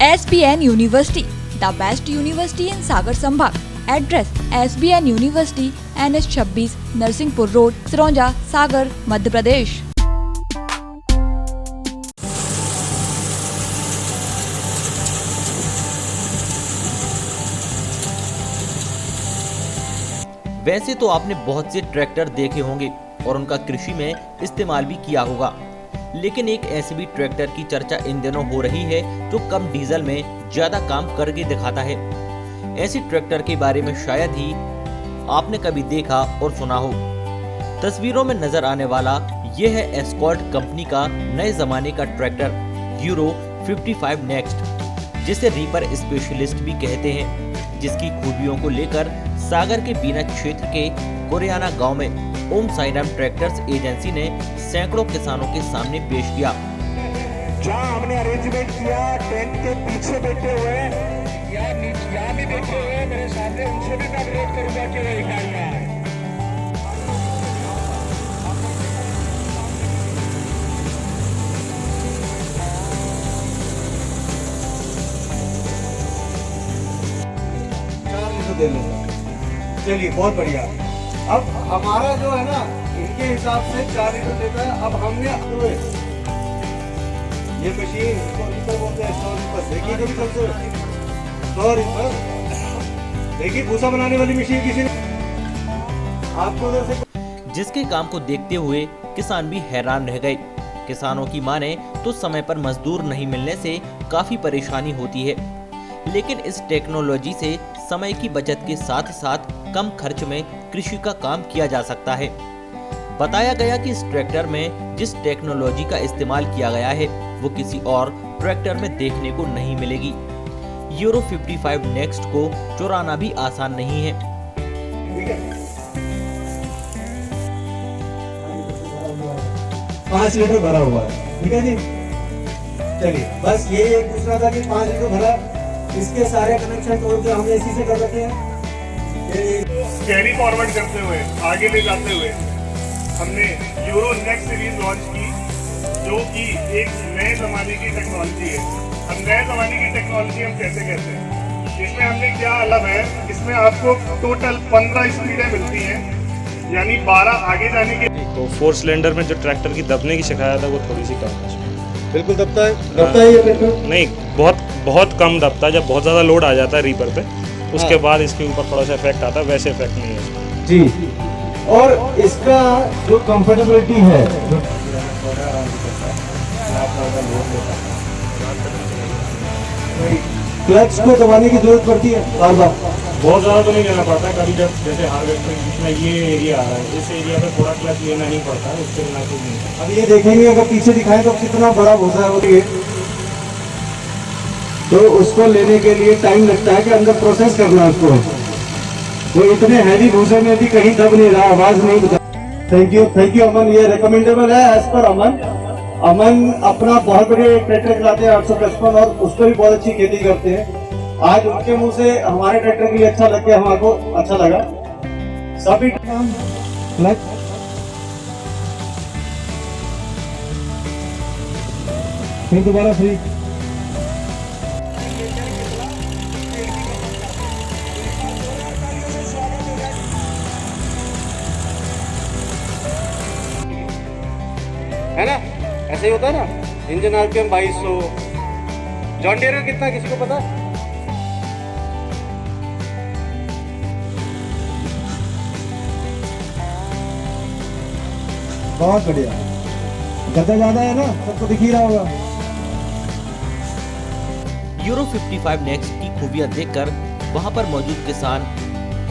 SBN University, the best university in Sagar Sambhag. Address: SBN University, NH26, Narsinghpur road, Sironja, Sagar, Madhya Pradesh. वैसे तो आपने बहुत से ट्रैक्टर देखे होंगे और उनका कृषि में इस्तेमाल भी किया होगा, लेकिन एक ऐसे भी ट्रैक्टर की चर्चा इन दिनों हो रही है जो कम डीजल में ज्यादा काम करके दिखाता है। ऐसे ट्रैक्टर के बारे में शायद ही आपने कभी देखा और सुना हो। तस्वीरों में नजर आने वाला यह है एस्कॉर्ट कंपनी का नए जमाने का ट्रैक्टर यूरो 55 नेक्स्ट, जिसे रीपर स्पेशलिस्ट भी कहते हैं, जिसकी खूबियों को लेकर सागर के बीना क्षेत्र के कोरियाना गांव में ओम साईराम ट्रैक्टर्स एजेंसी ने सैकड़ों किसानों के सामने पेश किया। जहां हमने अरेंजमेंट किया टेंट के पीछे बैठे हुए या यहाँ भी बैठे हुए मेरे सामने, उनसे भी मैं अनुरोध करूंगा कि वो इकाइयां आए। दे लूंगा। चलिए बहुत बढ़िया। अब हमारा जो है ना इनके हिसाब से 4 लीटर देता है। अब हमने ये मशीन इसको रीपर बोलते हैं, 100 रीपर। देखिए कभी चलते 100 रीपर, देखिए भूसा बनाने वाली मशीन किसी ने आपको उधर से। जिसके काम को देखते हुए किसान भी हैरान रह गए। किसानों की माने तो समय पर मजदूर नहीं मिलने से काफी परेशानी होती है, लेकिन इस टेक्नोलॉजी से समय की बचत के साथ साथ कम खर्च में कृषि का काम किया जा सकता है। बताया गया कि इस ट्रैक्टर में जिस टेक्नोलॉजी का इस्तेमाल किया गया है वो किसी और ट्रैक्टर में देखने को नहीं मिलेगी। यूरो 55 नेक्स्ट को चुराना भी आसान नहीं है। 5 लीटर भरा हुआ है, ठीक है जी। चलिए बस ये पूछना था कि 5 लीटर भरा, इसके सारे कनेक्शन तोड़ के हमने इसी से कर रखे हैं। कैरी फॉरवर्ड करते हुए आगे ले जाते हुए हमने यूरो नेक्स्ट सीरीज लॉन्च की, जो कि एक नए जमाने की टेक्नोलॉजी है। हम नए जमाने की टेक्नोलॉजी हम कैसे कहते हैं, इसमें हमने क्या अलग है, इसमें आपको टोटल 15 स्पीडें मिलती हैं, यानी 12 आगे जाने के। तो 4 सिलेंडर में जो ट्रैक्टर की दबने की शिकायत है वो थोड़ी सी कम है। बिल्कुल दबता है ये ट्रैक्टर? नहीं, बहुत कम दबता है। जब बहुत ज़्यादा लोड आ जाता है रीपर पे, उसके बाद इसके ऊपर थोड़ा सा इफेक्ट आता है, वैसे इफेक्ट नहीं है जी। और इसका जो कंफर्टेबिलिटी है, क्लच को दबाने की जरूरत पड़ती है बार बार? बहुत ज़्यादा तो नहीं लेना पड़ता है। कभी जब जैसे हार्वेस्टर के बीच में ये एरिया आ रहा है, इस एरिया पे थोड़ा क्लच लेना ही पड़ता है, उसके बिना कुछ नहीं। अब ये देखेंगे अगर पीछे दिखाएं तो कितना बड़ा भूसा है, तो उसको लेने के लिए टाइम लगता है कि अंदर प्रोसेस करना उसको। वो इतने हैवी भूसे में भी कहीं दब नहीं रहा, आवाज नहीं बता। थैंक यू अमन, ये रिकमेंडेबल है एज पर अमन। अमन अपना बहुत बड़े ट्रैक्टर चलाते हैं 855, और उस पर भी बहुत अच्छी खेती करते हैं। आज उनके मुंह से हमारे ट्रैक्टर के लिए अच्छा लग गया, हमारे को अच्छा लगा। सभी क्लच फिर दोबारा फ्री। है ना, ऐसे ही होता है ना। Engine RPM 2200। जॉन डीयर का कितना, किसी को पता? बहुत बढ़िया। गद्दा ज्यादा है ना, सबको दिख ही रहा होगा। यूरो 55 नेक्स्ट की खूबियां देखकर वहां पर मौजूद किसान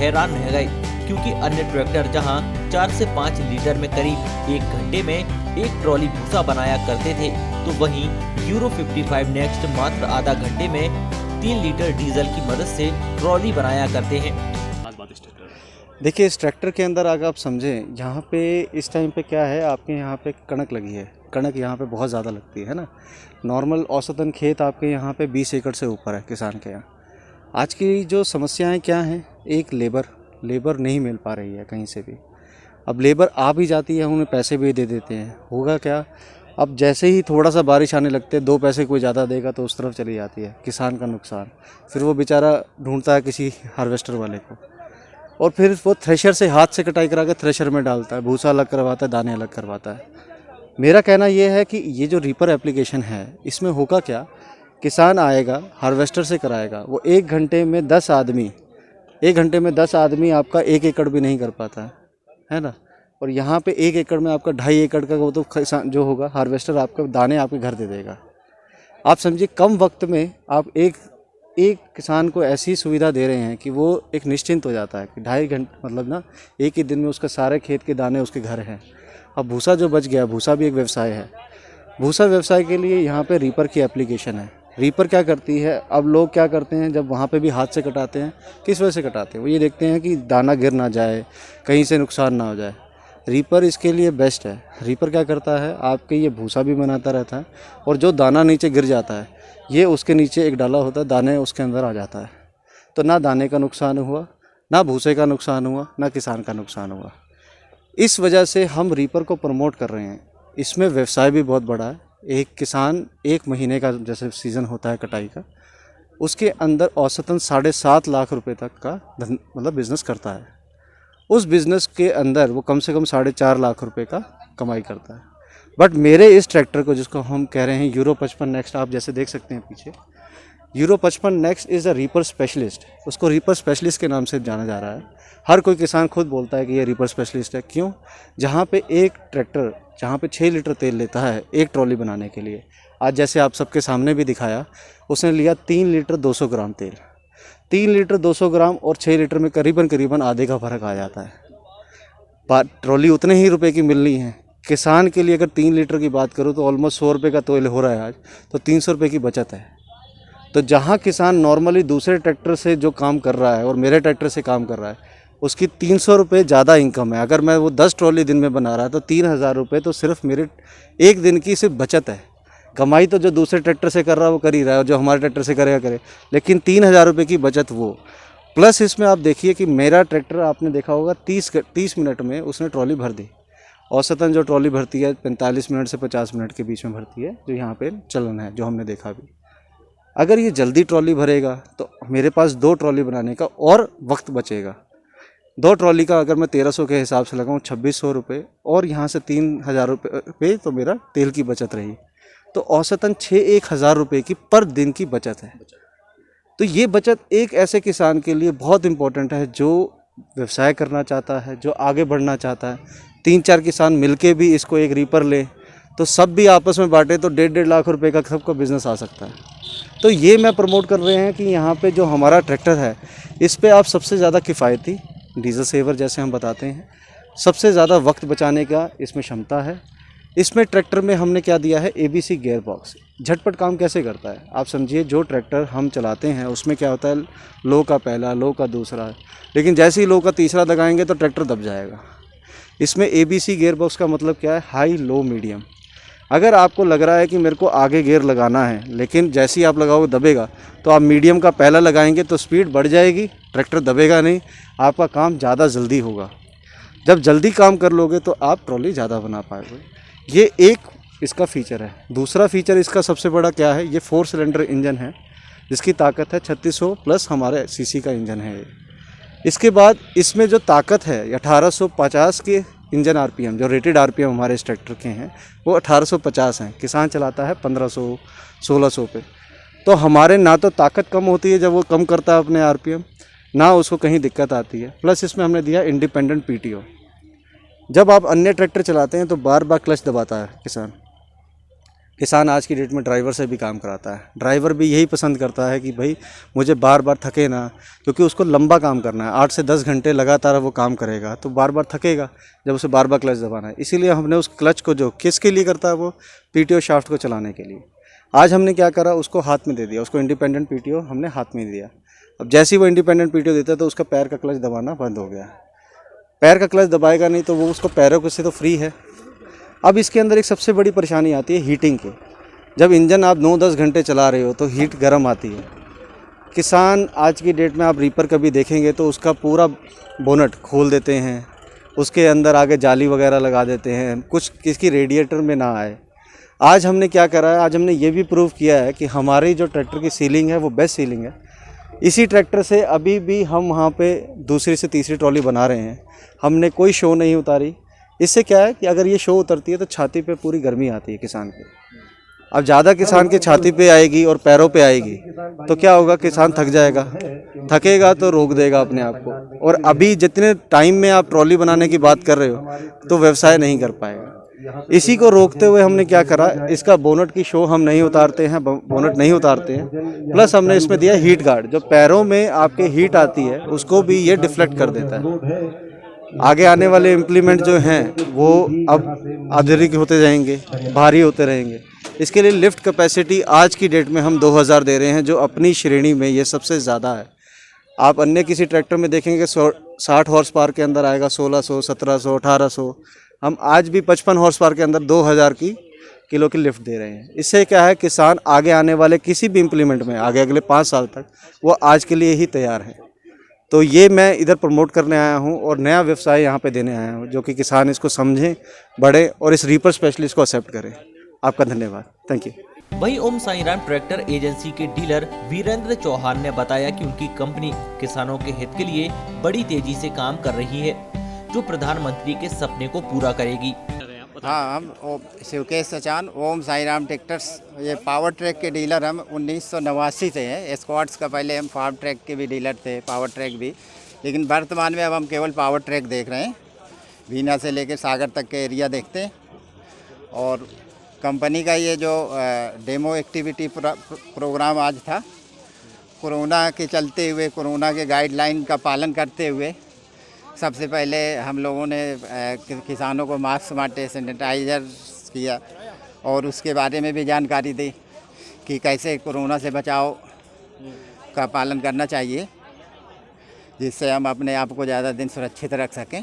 हैरान रह गए, क्योंकि अन्य ट्रैक्टर जहां 4 से 5 लीटर में करीब 1 घंटे में एक ट्रॉली भूसा बनाया करते थे, तो वहीं यूरो 55 नेक्स्ट मात्र आधा घंटे में 3 लीटर डीजल की मदद से ट्रॉली बनाया करते हैं। देखिए इस ट्रैक्टर के अंदर अगर आप समझें, यहाँ पे इस टाइम पे क्या है, आपके यहाँ पे कणक लगी है। कणक यहाँ पे बहुत ज़्यादा लगती है ना। नॉर्मल औसतन खेत आपके यहाँ पे 20 एकड़ से ऊपर है किसान के यहाँ। आज की जो समस्याएं क्या हैं, एक लेबर नहीं मिल पा रही है कहीं से भी। अब लेबर आ भी जाती है, उन्हें पैसे भी दे देते हैं। होगा क्या, अब जैसे ही थोड़ा सा बारिश आने लगते 2 पैसे कोई ज़्यादा देगा तो उस तरफ चली जाती है, किसान का नुकसान। फिर वो बेचारा ढूंढता है किसी हार्वेस्टर वाले को, और फिर वो थ्रेशर से हाथ से कटाई करा के थ्रेशर में डालता है, भूसा अलग करवाता है, दाने अलग करवाता है। मेरा कहना ये है कि ये जो रीपर एप्लीकेशन है, इसमें होगा क्या, किसान आएगा हार्वेस्टर से कराएगा, वो 1 घंटे में 10 आदमी आपका 1 एकड़ भी नहीं कर पाता है ना। और यहाँ पे 1 एकड़ में आपका 2.5 एकड़ का वो तो किसान जो होगा हार्वेस्टर आपका दाने आपके घर दे देगा। आप समझिए कम वक्त में आप एक किसान को ऐसी सुविधा दे रहे हैं कि वो एक निश्चिंत हो जाता है कि 2.5 घंटे मतलब ना 1 ही दिन में उसका सारे खेत के दाने उसके घर हैं। अब भूसा जो बच गया, भूसा भी एक व्यवसाय है। भूसा व्यवसाय के लिए यहाँ पे रीपर की एप्लीकेशन है। रीपर क्या करती है, अब लोग क्या करते हैं जब वहाँ पे भी हाथ से कटाते हैं, किस वजह से कटाते हैं, वो ये देखते हैं कि दाना गिर ना जाए, कहीं से नुकसान ना हो जाए। रीपर इसके लिए बेस्ट है। रीपर क्या करता है, आपके ये भूसा भी बनाता रहता है, और जो दाना नीचे गिर जाता है ये उसके नीचे एक डाला होता है, दाने उसके अंदर आ जाता है। तो ना दाने का नुकसान हुआ, ना भूसे का नुकसान हुआ, ना किसान का नुकसान हुआ। इस वजह से हम रीपर को प्रमोट कर रहे हैं। इसमें व्यवसाय भी बहुत बड़ा है। एक किसान 1 महीने का जैसे सीज़न होता है कटाई का, उसके अंदर औसतन 7.5 लाख रुपए तक का मतलब बिज़नेस करता है। उस बिज़नेस के अंदर वो कम से कम 4.5 लाख रुपए का कमाई करता है। बट मेरे इस ट्रैक्टर को, जिसको हम कह रहे हैं यूरो 55 नेक्स्ट, आप जैसे देख सकते हैं पीछे, euro 55 next is a reaper specialist. उसको रीपर स्पेशलिस्ट के नाम से जाना जा रहा है। हर कोई किसान खुद बोलता है कि ये रीपर स्पेशलिस्ट है। क्यों? जहाँ पे एक ट्रैक्टर जहाँ पे 6 लीटर तेल लेता है एक ट्रॉली बनाने के लिए, आज जैसे आप सबके सामने भी दिखाया, उसने लिया 3 लीटर 200 ग्राम तेल। 3 लीटर 200 ग्राम और 6 लीटर में करीबन आधे का फ़र्क आ जाता है। ट्रॉली उतने ही रुपए की मिलनी है। किसान के लिए अगर 3 लीटर की बात करूँ तो ऑलमोस्ट 100 रुपये का तेल हो रहा है आज, तो 300 रुपये की बचत है। तो जहाँ किसान नॉर्मली दूसरे ट्रैक्टर से जो काम कर रहा है और मेरे ट्रैक्टर से काम कर रहा है, उसकी 300 रुपये ज़्यादा इनकम है। अगर मैं वो 10 ट्रॉली दिन में बना रहा है तो 3000 रुपये तो सिर्फ मेरे एक दिन की सिर्फ बचत है। कमाई तो जो दूसरे ट्रैक्टर से कर रहा है वो कर ही रहा है, और जो हमारे ट्रैक्टर से करेगा करे, लेकिन 3000 रुपये की बचत वो। प्लस इसमें आप देखिए कि मेरा ट्रैक्टर आपने देखा होगा 30 मिनट में उसने ट्रॉली भर दी। औसतन जो ट्रॉली भरती है 45 मिनट से 50 मिनट के बीच में भरती है, जो यहाँ पे चलन है, जो हमने देखा भी। अगर ये जल्दी ट्रॉली भरेगा तो मेरे पास 2 ट्रॉली बनाने का और वक्त बचेगा। 2 ट्रॉली का अगर मैं 1300 के हिसाब से लगाऊँ 2600 रुपये, और यहाँ से 3000 रुपये तो मेरा तेल की बचत रही। तो औसतन 1,000 रुपये की पर दिन की बचत है। तो ये बचत एक ऐसे किसान के लिए बहुत इम्पोर्टेंट है जो व्यवसाय करना चाहता है, जो आगे बढ़ना चाहता है। 3-4 किसान मिलके भी इसको एक रीपर ले तो सब भी आपस में बांटे तो 1.5 लाख रुपए का सबका बिज़नेस आ सकता है। तो ये मैं प्रमोट कर रहे हैं कि यहाँ पे जो हमारा ट्रैक्टर है, इस पे आप सबसे ज़्यादा किफ़ायती, डीजल सेवर जैसे हम बताते हैं, सबसे ज़्यादा वक्त बचाने का इसमें क्षमता है। इसमें ट्रैक्टर में हमने क्या दिया है, ABC गियर बॉक्स। झटपट काम कैसे करता है आप समझिए। जो ट्रैक्टर हम चलाते हैं उसमें क्या होता है, लो का पहला, लो का दूसरा, लेकिन जैसे ही लो का तीसरा दबाएंगे तो ट्रैक्टर दब जाएगा। इसमें ABC गियर बॉक्स का मतलब क्या है, हाई लो मीडियम। अगर आपको लग रहा है कि मेरे को आगे गियर लगाना है, लेकिन जैसे ही आप लगाओगे दबेगा, तो आप मीडियम का पहला लगाएंगे तो स्पीड बढ़ जाएगी, ट्रैक्टर दबेगा नहीं, आपका काम ज़्यादा जल्दी होगा। जब जल्दी काम कर लोगे तो आप ट्रॉली ज़्यादा बना पाओगे। ये एक इसका फ़ीचर है। दूसरा फ़ीचर इसका सबसे बड़ा क्या है, ये 4 सिलेंडर इंजन है जिसकी ताकत है 3600 प्लस हमारे सीसी का इंजन है ये। इसके बाद इसमें जो ताकत है 1850 के इंजन RPM, जो रेटेड RPM हमारे इस ट्रैक्टर के हैं वो 1850 हैं। किसान चलाता है 1500-1600 पे। तो हमारे ना तो ताकत कम होती है जब वो कम करता है अपने RPM, ना उसको कहीं दिक्कत आती है। प्लस इसमें हमने दिया इंडिपेंडेंट PTO। जब आप अन्य ट्रैक्टर चलाते हैं तो बार बार क्लच दबाता है किसान आज की डेट में ड्राइवर से भी काम कराता है। ड्राइवर भी यही पसंद करता है कि भाई मुझे बार बार थके ना, क्योंकि उसको लंबा काम करना है। 8 से 10 घंटे लगातार वो काम करेगा तो बार बार थकेगा जब उसे बार बार क्लच दबाना है। इसीलिए हमने उस क्लच को, जो किसके लिए करता है, वो PTO शाफ्ट को चलाने के लिए। आज हमने क्या करा, उसको हाथ में दे दिया, उसको इंडिपेंडेंट PTO हमने हाथ में दिया। अब जैसे ही वो इंडिपेंडेंट PTO देता है तो उसका पैर का क्लच दबाना बंद हो गया। पैर का क्लच दबाएगा नहीं तो वो उसको पैरों से तो फ्री है। अब इसके अंदर एक सबसे बड़ी परेशानी आती है हीटिंग की। जब इंजन आप 9-10 घंटे चला रहे हो तो हीट गर्म आती है। किसान आज की डेट में आप रीपर कभी देखेंगे तो उसका पूरा बोनट खोल देते हैं, उसके अंदर आगे जाली वगैरह लगा देते हैं, कुछ किसकी रेडिएटर में ना आए। आज हमने क्या करा है, आज हमने ये भी प्रूव किया है कि हमारी जो ट्रैक्टर की सीलिंग है वो बेस्ट सीलिंग है। इसी ट्रैक्टर से अभी भी हम वहाँ पे दूसरी से तीसरी ट्रॉली बना रहे हैं। हमने कोई शो नहीं उतारी। इससे क्या है कि अगर ये शो उतरती है तो छाती पे पूरी गर्मी आती है किसान के। अब ज़्यादा किसान के छाती पे आएगी और पैरों पे आएगी तो क्या होगा, किसान थक जाएगा, थकेगा तो रोक देगा अपने आप को। और अभी जितने टाइम में आप ट्रॉली बनाने की बात कर रहे हो तो व्यवसाय नहीं कर पाएगा। इसी को रोकते हुए हमने क्या करा, इसका बोनट की शो हम नहीं उतारते हैं, बोनट नहीं उतारते हैं। प्लस हमने इसमें दिया हीट गार्ड, जो पैरों में आपके हीट आती है उसको भी ये डिफ्लेक्ट कर देता है। आगे आने वाले इम्प्लीमेंट जो हैं वो अब आधुनिक होते जाएंगे, भारी होते रहेंगे। इसके लिए लिफ्ट कैपेसिटी आज की डेट में हम 2000 दे रहे हैं, जो अपनी श्रेणी में ये सबसे ज़्यादा है। आप अन्य किसी ट्रैक्टर में देखेंगे 60 हॉर्स पावर के अंदर आएगा 1600, 1700, 1800। हम आज भी 55 हॉर्स पावर के अंदर 2000 किलो की लिफ्ट दे रहे हैं। इससे क्या है, किसान आगे आने वाले किसी भी इम्प्लीमेंट में आगे अगले 5 साल तक वो आज के लिए ही तैयार है। तो ये मैं इधर प्रमोट करने आया हूँ और नया व्यवसाय यहाँ पे देने आया हूँ, जो कि किसान इसको समझें, बढ़े और इस रीपर स्पेशलिस्ट को एक्सेप्ट करें। आपका धन्यवाद, थैंक यू। वहीं ओम साई राम ट्रैक्टर एजेंसी के डीलर वीरेंद्र चौहान ने बताया कि उनकी कंपनी किसानों के हित के लिए बड़ी तेजी से काम कर रही है, जो प्रधानमंत्री के सपने को पूरा करेगी। हाँ, हम शिवकेश सचान, ओम साई राम ट्रैक्टर्स, ये पावर ट्रैक के डीलर हम 1989 से हैं। स्क्वाड्स का पहले हम फार्म ट्रैक के भी डीलर थे, पावर ट्रैक भी, लेकिन वर्तमान में अब हम केवल पावर ट्रैक देख रहे हैं। बीना से लेकर सागर तक के एरिया देखते हैं। और कंपनी का ये जो डेमो एक्टिविटी प्रोग्राम आज था, कोरोना के चलते हुए, कोरोना के गाइडलाइन का पालन करते हुए सबसे पहले हम लोगों ने किसानों को मास्क बांटे, सैनिटाइज़र किया और उसके बारे में भी जानकारी दी कि कैसे कोरोना से बचाव का पालन करना चाहिए, जिससे हम अपने आप को ज़्यादा दिन सुरक्षित रख सकें।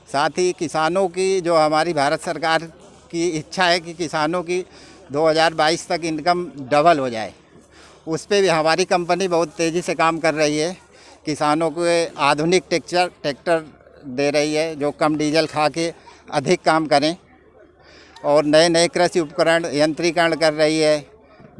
साथ ही किसानों की, जो हमारी भारत सरकार की इच्छा है कि किसानों की 2022 तक इनकम डबल हो जाए, उस पर भी हमारी कंपनी बहुत तेज़ी से काम कर रही है। किसानों को आधुनिक ट्रैक्टर दे रही है, जो कम डीजल खा के अधिक काम करें, और नए नए कृषि उपकरण यंत्रीकरण कर रही है,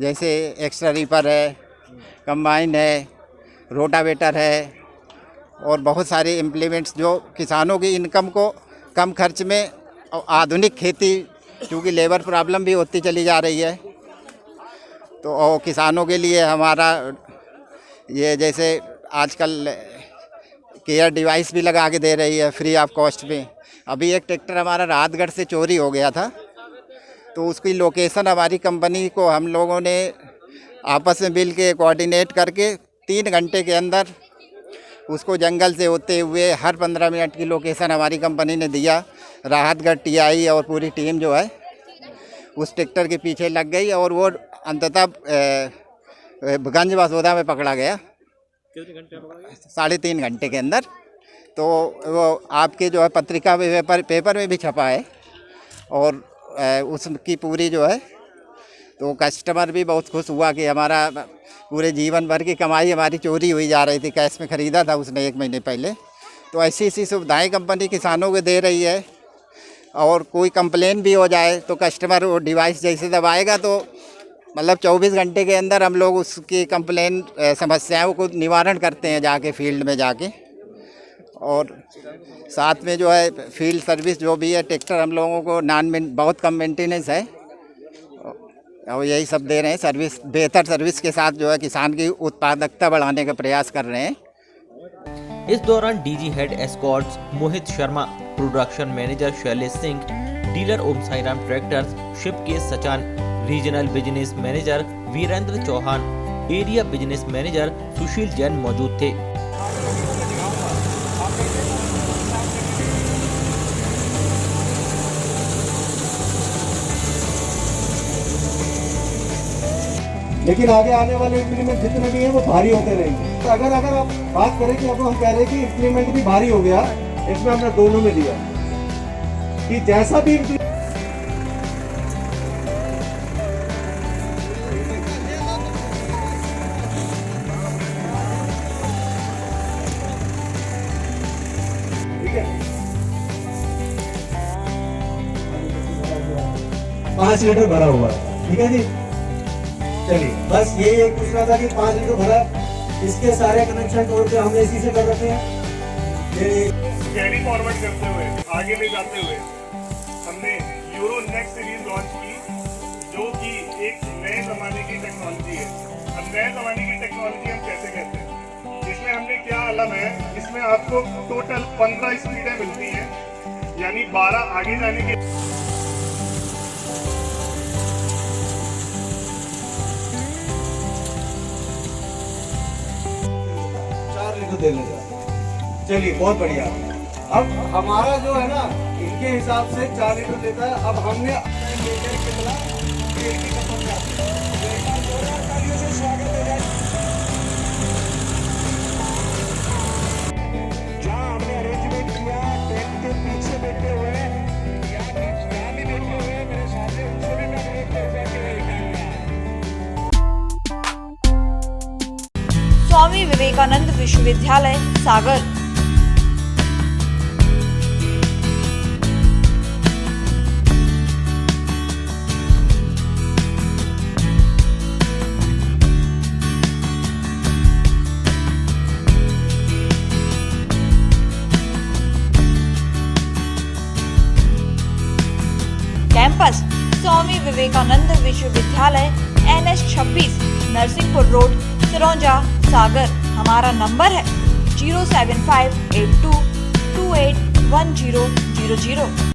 जैसे एक्स्ट्रा रीपर है, कंबाइन है, रोटावेटर है और बहुत सारे इम्प्लीमेंट्स जो किसानों की इनकम को कम खर्च में, और आधुनिक खेती, क्योंकि लेबर प्रॉब्लम भी होती चली जा रही है, तो और किसानों के लिए हमारा ये जैसे आजकल केयर डिवाइस भी लगा के दे रही है फ्री ऑफ कॉस्ट में। अभी एक ट्रैक्टर हमारा राहतगढ़ से चोरी हो गया था, तो उसकी लोकेशन हमारी कंपनी को हम लोगों ने आपस में मिल के कोऑर्डिनेट करके 3 घंटे के अंदर उसको जंगल से होते हुए हर 15 मिनट की लोकेशन हमारी कंपनी ने दिया। राहतगढ़ टीआई और पूरी टीम जो है उस ट्रैक्टर के पीछे लग गई और वो अंततः गंज बसोदा में पकड़ा गया। 3.5 घंटे के अंदर। तो वो आपके जो है पत्रिका में, पेपर में भी छपा है, और उसकी पूरी जो है, तो कस्टमर भी बहुत खुश हुआ कि हमारा पूरे जीवन भर की कमाई हमारी चोरी हुई जा रही थी। कैश में ख़रीदा था उसने 1 महीने पहले। तो ऐसी सुविधाएं कंपनी किसानों को दे रही है, और कोई कंप्लेन भी हो जाए तो कस्टमर वो डिवाइस जैसे दबाएगा तो मतलब 24 घंटे के अंदर हम लोग उसकी कंप्लेन, समस्याओं को निवारण करते हैं जाके फील्ड में जाके। और साथ में जो है फील्ड सर्विस जो भी है, ट्रैक्टर हम लोगों को बहुत कम मेंटेनेंस है, और यही सब दे रहे हैं सर्विस। बेहतर सर्विस के साथ जो है किसान की उत्पादकता बढ़ाने का प्रयास कर रहे हैं। इस दौरान DG head Escorts Mohit Sharma, production manager Shailesh Singh, dealer Om Sai Ram tractors Shivkesh Sachan, regional business manager Virendra Chauhan, area business manager Sushil Jain मौजूद थे। लेकिन आगे आने वाले इम्प्लीमेंट जितने भी हैं वो भारी होते रहेंगे। तो अगर आप बात करें कि अब हम कह रहे हैं कि इम्प्लीमेंट भी भारी हो गया, इसमें हमने दोनों में दिया कि जैसा भी 5 लीटर भरा हुआ है, ठीक है जी। चलिए बस ये एक पूछना था कि 5 लीटर भरा, इसके सारे कनेक्शन तोड़ के हमने इसी से कर रखे हैं। कैरी फॉरवर्ड करते हुए आगे ले जाते हुए हमने यूरो नेक्स्ट सीरीज लॉन्च की, जो कि एक नए जमाने की टेक्नोलॉजी है। अब नए जमाने की टेक्नोलॉजी हम कैसे कहते हैं, इसमें हमने क्या अलग है, इसमें आपको टोटल 15 स्पीडें मिलती हैं, यानी 12 आगे जाने के 4 लीटर दे लेगा। चलिए बहुत बढ़िया। अब हमारा जो है ना, इनके हिसाब से 4 लीटर देता है। अब हमने लीटर के बदला तेल की खपत जाती है। तालियों से स्वागत है जहाँ हमने अरेंजमेंट किया, ट्रैक के पीछे बैठे हुए या भी बैठे हुए मेरे सामने, उनसे भी मैं अनुरोध करूंगा कि स्वामी विवेकानंद विश्वविद्यालय सागर। कैंपस स्वामी विवेकानंद विश्वविद्यालय NH 26 नरसिंहपुर रोड सिरौंजा सागर। हमारा नंबर है 07582281000।